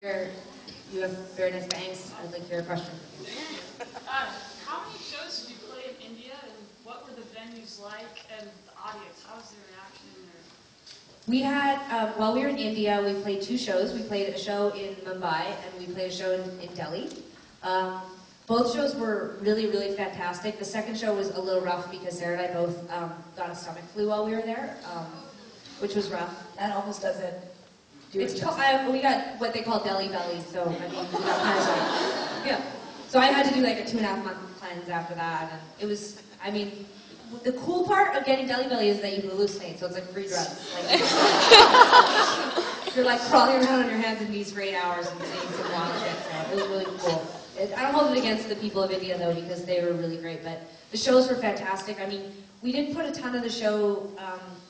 You have very nice bangs. I'd like to hear a question. How many shows did you play in India, and what were the venues like, and the audience? How was their reaction there? We had, while we were in India, we played 2 shows. We played a show in Mumbai, and we played a show in Delhi. Both shows were really, really fantastic. The second show was a little rough because Sara and I both got a stomach flu while we were there, which was rough. That almost doesn't do it. We got what they call Delhi belly, so I mean, we got parasites. Yeah. So I had to do like a 2.5-month cleanse after that, and it was, I mean, the cool part of getting Delhi belly is that you hallucinate, so it's like free drugs. Like, you're like crawling around on your hands and knees for 8 hours and saying some wild shit, so it was really cool. I don't hold it against the people of India though, because they were really great, but the shows were fantastic. I mean, we didn't put a ton of the show,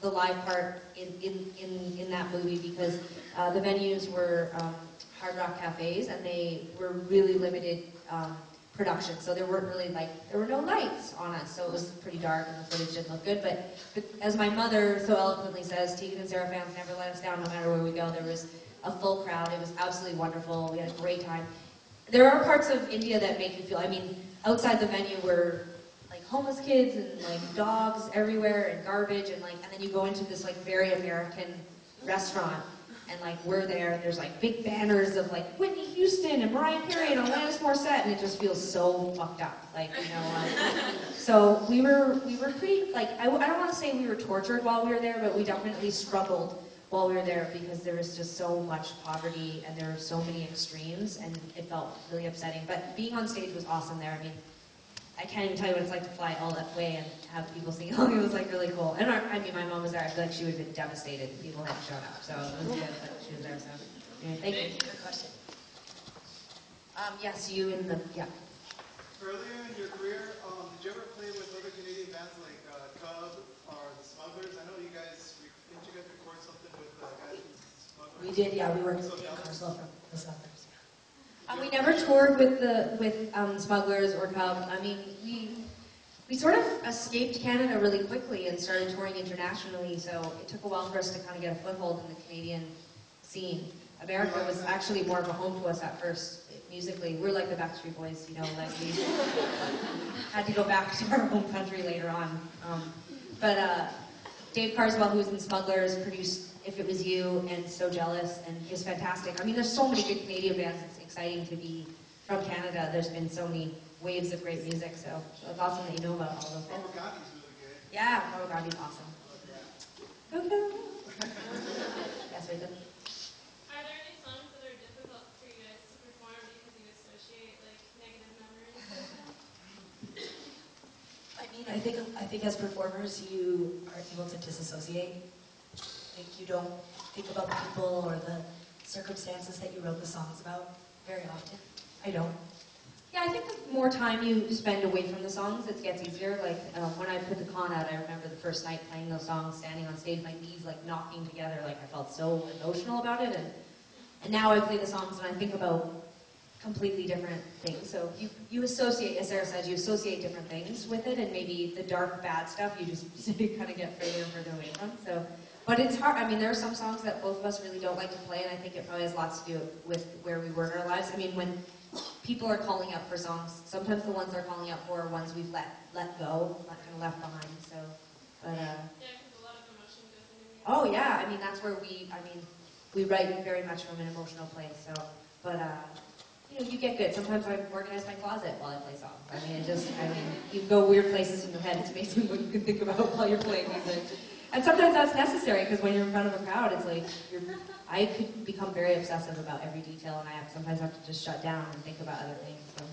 the live part, in that movie because the venues were Hard Rock cafes, and they were really limited production, so there weren't really there were no lights on us, so it was pretty dark and the footage didn't look good. But as my mother so eloquently says, Tegan and Sara fans never let us down no matter where we go. There was a full crowd. It was absolutely wonderful. We had a great time. There are parts of India that make you feel, I mean, outside the venue were like homeless kids and like dogs everywhere and garbage and then you go into this like very American restaurant and like we're there and there's like big banners of like Whitney Houston and Mariah Carey and Alanis Morissette, and it just feels so fucked up, like, you know. So we were pretty, like, I don't want to say we were tortured while we were there, but we definitely struggled while we were there because there was just so much poverty and there were so many extremes, and it felt really upsetting. But being on stage was awesome there. I mean, I can't even tell you what it's like to fly all that way and have people sing along. It was like really cool. And I mean, my mom was there. I feel like she would have been devastated if people hadn't shown up. So it was good that she was there. So anyway, thank you. Good question. Yes, you in the, yeah. Earlier in your career, did you ever play with other Canadian bands like Cub or the Smugglers? I know you guys, didn't you guys record something with guys from Smugglers? We did, yeah. We worked with Carswell from the Smugglers. We never toured with Smugglers or Cub. I mean, we sort of escaped Canada really quickly and started touring internationally, so it took a while for us to kind of get a foothold in the Canadian scene. America was actually more of a home to us at first, musically. We're like the Backstreet Boys, you know, like we had to go back to our home country later on. But Dave Carswell, who's in Smugglers, produced If It Was You and So Jealous, and is fantastic. I mean, there's so many good Canadian bands. It's exciting to be from Canada. There's been so many waves of great music, so it's awesome that you know about all those bands. Gandhi's really good. Yeah, Gandhi's awesome. Go. Yes, Rachel. Are there any songs that are difficult for you guys to perform because you associate like negative memories with them? I mean, I think as performers, you are able to disassociate. Like, you don't think about the people or the circumstances that you wrote the songs about very often. I don't. Yeah, I think the more time you spend away from the songs, it gets easier. Like, when I put the con out, I remember the first night playing those songs, standing on stage, my knees like knocking together, like I felt so emotional about it. And now I play the songs and I think about completely different things. So you associate, as Sara said, you associate different things with it, and maybe the dark, bad stuff you just kind of get further and further away from. So, but it's hard. I mean, there are some songs that both of us really don't like to play, and I think it probably has lots to do with where we were in our lives. I mean, when people are calling out for songs, sometimes the ones they're calling out for are ones we've let go, kind of left behind. So, but Yeah, because a lot of emotion goes into music. oh yeah, I mean that's where we write very much from an emotional place. So, but you know, you get good. Sometimes I organize my closet while I play songs. I mean, you go weird places in your head. It's amazing what you can think about while you're playing music. And sometimes that's necessary because when you're in front of a crowd, it's like I could become very obsessive about every detail, and I sometimes have to just shut down and think about other things. So.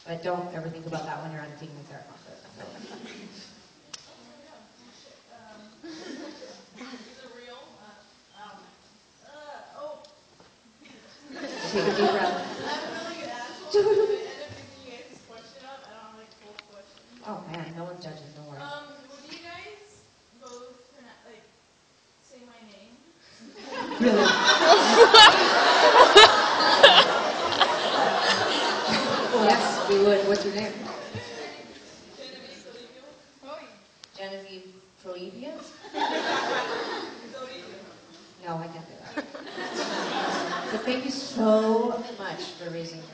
But don't ever think about that when you're at a Tegan and Sara concert. Take a deep breath. Oh man, no one's judging, don't worry. Would you guys both say my name? Really? Yes, we would. What's your name? Genevieve Proebia? No, I can't do that. But thank you so so much for raising your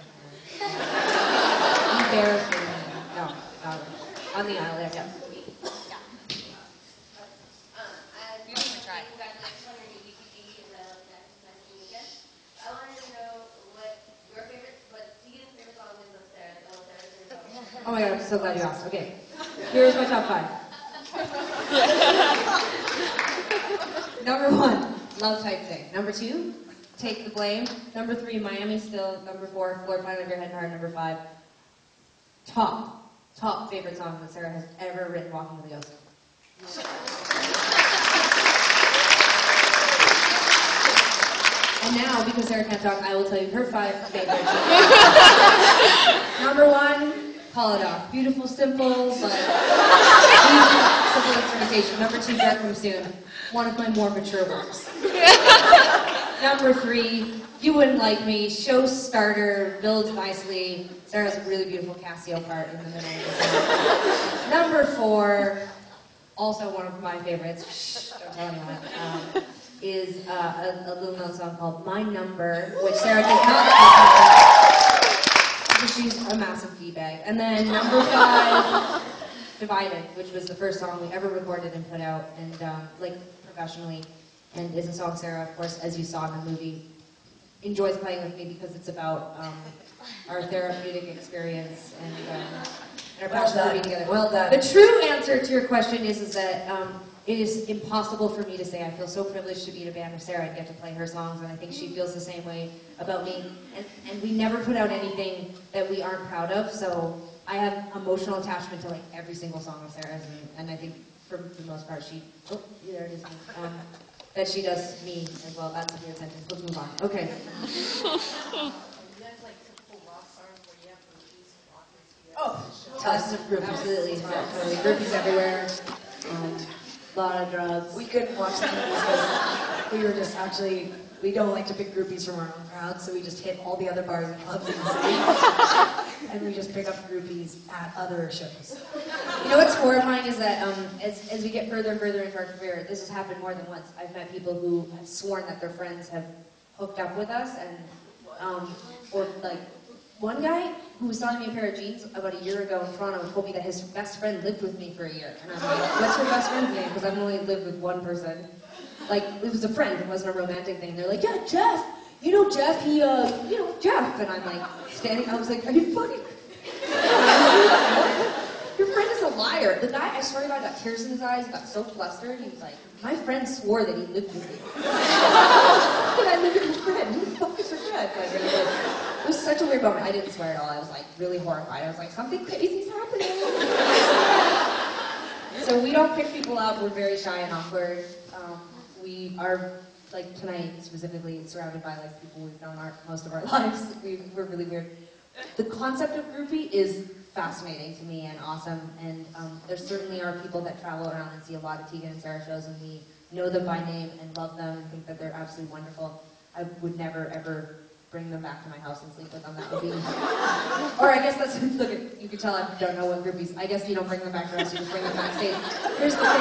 hand. Embarrassing me. No, not really. On the aisle there, yeah. I wanted to know what your favorite, what Tegan's favorite song is of Sarah's, and what Sarah's favorite song is. Oh my god, I'm so glad you asked. Okay, here's my top 5. Number 1, Love Type Thing. Number 2, Take the Blame. Number 3, Miami Still. Number 4, Floor Plan of Your Head and Heart. Number 5, top favorite song that Sarah has ever written, Walking with a Ghost. And now, because Sarah can't talk, I will tell you her 5 favorites. Number 1, Call It Off. Beautiful, simple, but simple instrumentation. Number 2, Dark From Soon. One of my more mature works. Number 3, You Wouldn't Like Me. Show starter, builds nicely. Sarah has a really beautiful Casio part in the middle of the song. Number 4, also one of my favorites. Shh, don't tell anyone. Is a little known song called My Number, which Sarah does not because she's a massive D-bag. And then number 5, Divided, which was the first song we ever recorded and put out, and like professionally, and is a song Sarah, of course, as you saw in the movie, enjoys playing with me because it's about our therapeutic experience and our passion for being together. Well done. The true answer to your question is that it is impossible for me to say. I feel so privileged to be in a band with Sarah and get to play her songs, and I think she feels the same way about me. And we never put out anything that we aren't proud of, so I have emotional attachment to like every single song of Sarah's, and I think for the most part there it is, that she does me as well. That's a weird sentence. Let's move on. Okay. Oh, tons of groupies. Absolutely. Totally. Groupies everywhere. A lot of drugs. We couldn't watch the movies because we were just actually, we don't like to pick groupies from our own crowd, so we just hit all the other bars and clubs in the city. And we just pick up groupies at other shows. You know what's horrifying is that as we get further and further into our career, this has happened more than once. I've met people who have sworn that their friends have hooked up with us, and or like one guy who was selling me a pair of jeans about a year ago in Toronto told me that his best friend lived with me for a year. And I'm like, what's your best friend's name? Because I've only lived with one person. Like, it was a friend, it wasn't a romantic thing. They're like, yeah, Jeff. You know Jeff, Jeff. And I'm like, standing, I was like, are you fucking... Your friend is a liar. The guy, I swear to God, got tears in his eyes, got so flustered. He was like, my friend swore that he lived with me. But I live with your friend. Who the fuck is your friend? Like, it was such a weird moment. I didn't swear at all. I was like really horrified. I was like, something crazy's happening. So we don't pick people up. We're very shy and awkward. We are, like tonight specifically, surrounded by like people we've known most of our lives. We're really weird. The concept of groupie is fascinating to me and awesome. And there certainly are people that travel around and see a lot of Tegan and Sara shows, and we know them by name and love them and think that they're absolutely wonderful. I would never ever bring them back to my house and sleep with them. That would be, or I guess that's, look, you can tell I don't know what groupies. I guess you don't bring them back to us, you just bring them backstage. Here's the thing.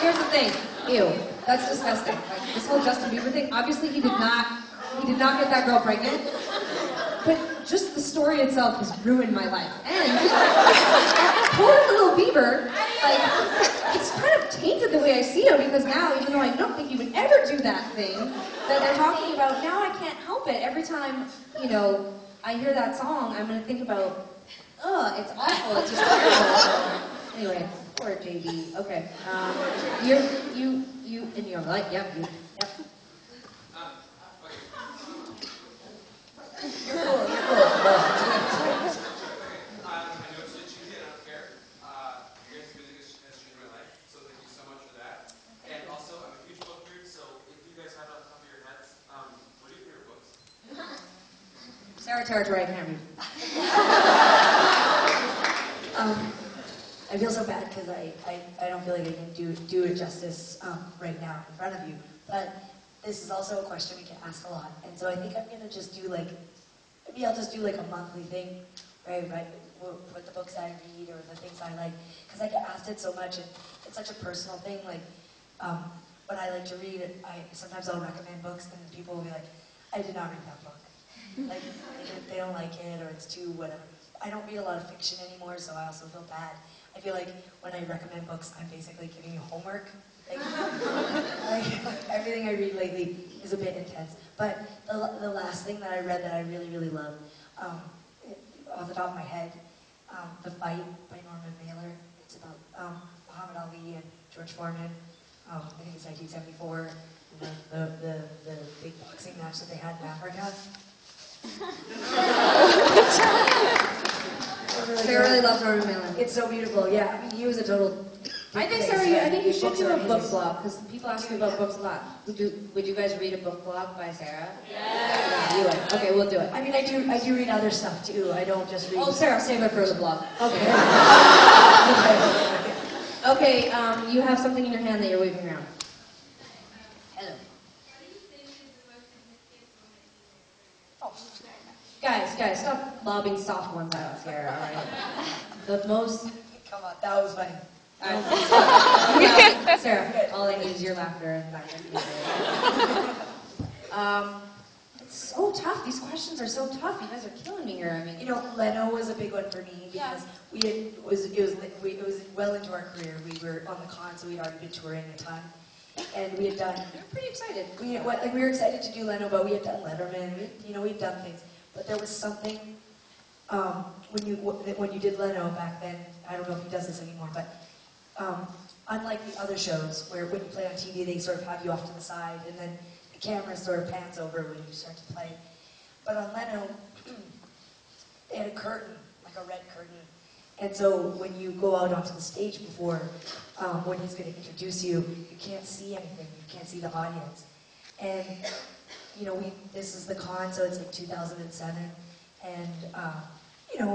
Here's the thing. Ew, that's disgusting. Like, this whole Justin Bieber thing. Obviously, he did not get that girl pregnant. But just the story itself has ruined my life. And poor little Bieber, like, it's kind of tainted the way I see him, because now, even though I don't think he would ever do that thing that they're talking about, now I can't help it. Every time, you know, I hear that song, I'm gonna think about, it's awful, it's just terrible. Anyway, poor JB. Okay, you, and you're like, yep, you, yep. You're cool, you're cool. I noticed that you did, I don't care. Your guys' music has changed my life, so thank you so much for that. And also, I'm a huge book nerd, so if you guys have it on top of your heads, what are your favorite books? Sarah Territory, I can't read. I feel so bad because I don't feel like I can do it justice right now in front of you. But this is also a question we get asked a lot, and so I think I'm gonna just do like, maybe I'll just do like a monthly thing, right? With the books I read or the things I like, because I get asked it so much, and it's such a personal thing. Like, but I like to read. Sometimes I'll recommend books, and people will be like, I did not read that book. Like, they don't like it, or it's too whatever. I don't read a lot of fiction anymore, so I also feel bad. I feel like when I recommend books, I'm basically giving you homework. Like everything I read lately is a bit intense. But the last thing that I read that I really, really loved, off the top of my head, The Fight by Norman Mailer. It's about Muhammad Ali and George Foreman. I think it's 1974. The big boxing match that they had in Africa. Sarah really loves Norman Mailer. It's so beautiful. Yeah, I mean, he was a total. I think, Sarah, I think you should do a book blog, because people ask me about books a lot. Would you guys read a book blog by Sarah? Yeah. You would. Okay, we'll do it. I mean, I do read other stuff too. I don't just read. Oh, Sarah, save it for the blog. Okay. Okay, you have something in your hand that you're waving around. Hello. Guys, stop lobbing soft ones at us here, alright? The most... Come on, that was funny. Alright. Sarah, all I need is your laughter and that. It's so tough. These questions are so tough. You guys are killing me here. I mean, You know, Leno was a big one for me because it was well into our career. We were on the con, so we'd already been touring a ton, and we had done. you're pretty excited. We were excited to do Leno, but we had done Letterman. We'd done things, but there was something when you did Leno back then. I don't know if he does this anymore, but unlike the other shows where when you play on TV, they sort of have you off to the side, and then the camera sort of pans over when you start to play. But on Leno, they had a curtain, like a red curtain. And so when you go out onto the stage before, when he's going to introduce you, you can't see anything. You can't see the audience. And, this is the con, so it's like 2007. And,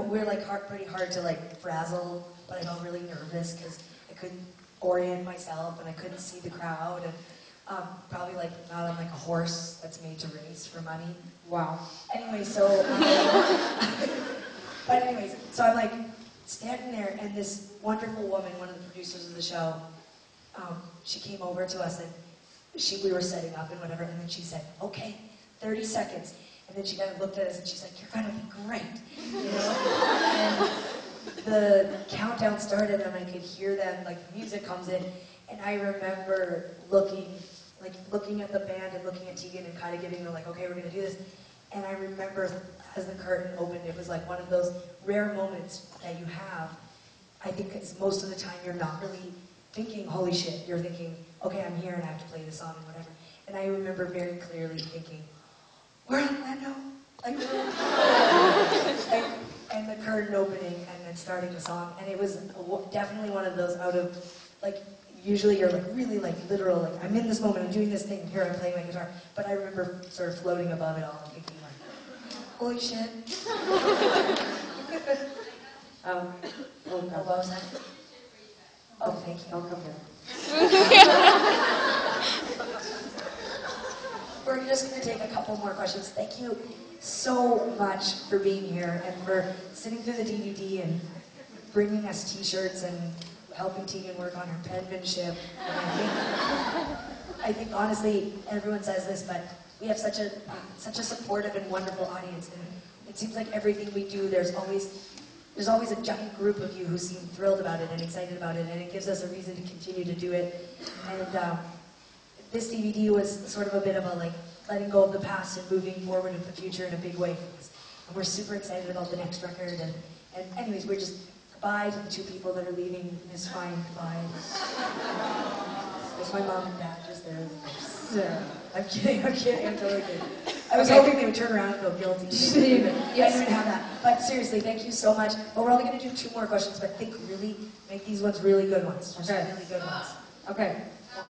we're like pretty hard to like frazzle, but I felt really nervous because I couldn't orient myself and I couldn't see the crowd. And probably like not on like a horse that's made to race for money. Wow. Anyway, so I'm like standing there, and this wonderful woman, one of the producers of the show, she came over to us, and we were setting up and whatever, and then she said, "Okay, 30 seconds." And then she kind of looked at us and she's like, "You're gonna be great." And the countdown started, and I could hear them, like the music comes in, and I remember looking at the band and looking at Tegan and kind of giving them like, "Okay, we're gonna do this." And I remember as the curtain opened, it was like one of those rare moments that you have. I think it's most of the time you're not really thinking, "Holy shit," you're thinking, "Okay, I'm here and I have to play this song," and whatever. And I remember very clearly thinking, "We're on Leno." And the curtain opening and then starting the song. And it was definitely one of those out of, like, usually you're like really like literal, like I'm in this moment, I'm doing this thing, here I'm playing my guitar. But I remember sort of floating above it all and thinking like, "Holy shit." What was that? Oh, thank you. I'll come here. We're just going to take a couple more questions. Thank you so much for being here and for sitting through the DVD and bringing us t-shirts and helping Tegan work on her penmanship. And I think honestly, everyone says this, but we have such a supportive and wonderful audience, and it seems like everything we do, there's always a giant group of you who seem thrilled about it and excited about it, and it gives us a reason to continue to do it. And this DVD was sort of a bit of a like letting go of the past and moving forward with the future in a big way. And we're super excited about the next record. And anyways, we're just goodbye to the two people that are leaving this fine goodbye. There's my mom and dad just there. I'm kidding, I'm totally kidding. I was hoping they would turn around and feel guilty. I didn't even have that. But seriously, thank you so much. But we're only going to do 2 more questions, but think really, make these ones really good ones. Just really good ones. Okay.